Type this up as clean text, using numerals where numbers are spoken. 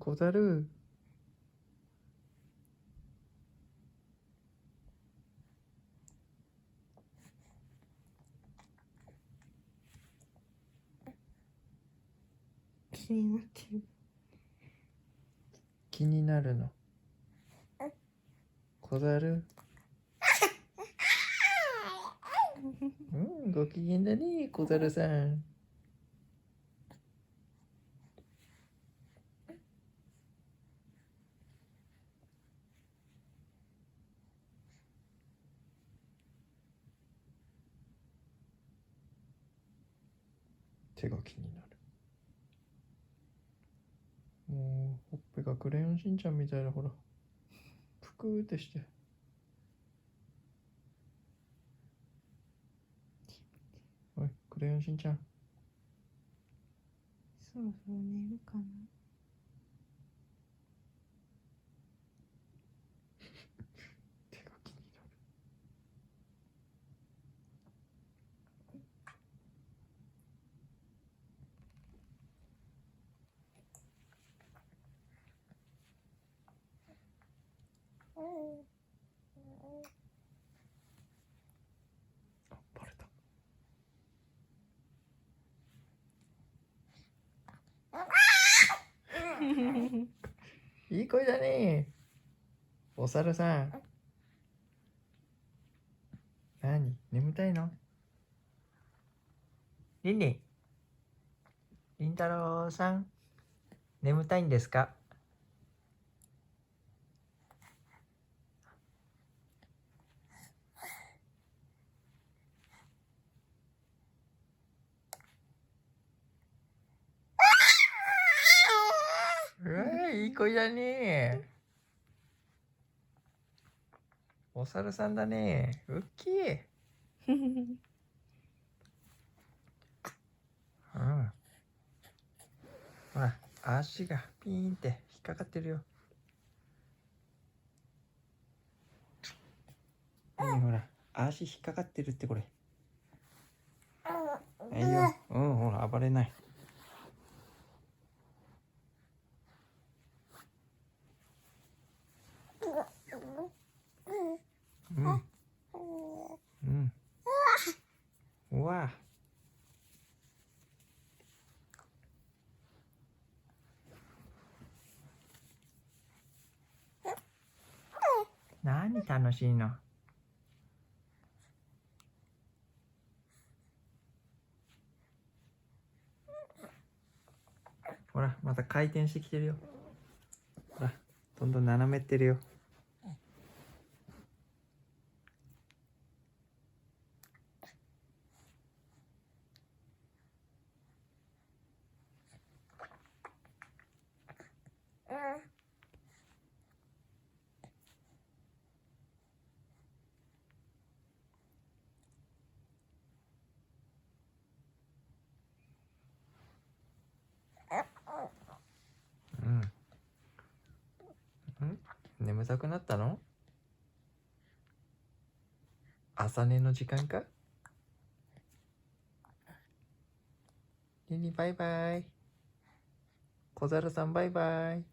小猿。気になってる。気になるの。小猿。ご機嫌だね、小猿さん。手が気になる。もうほっぺがクレヨンしんちゃんみたいだ、ほら。ぷくーってして。おい、クレヨンしんちゃん。そろそろ寝るかな。手が気になる。あ、バレた。いい声だね。お猿さん。何？眠たいの？リンリン。りんたろうさん。眠たいんですか？うわ、いい声だね。お猿さんだね。うっきー。うん。ほら、足がピーンって引っかかってるよ。ほら、足引っかかってるってこれ。いいよ。ほら、暴れない。うん。うん。うわ。何楽しいの？ほら、また回転してきてるよ。ほら、どんどん斜めってるよ。うん。眠たくなったの？朝寝の時間か？リンリンバイバイ。小猿さんバイバイ。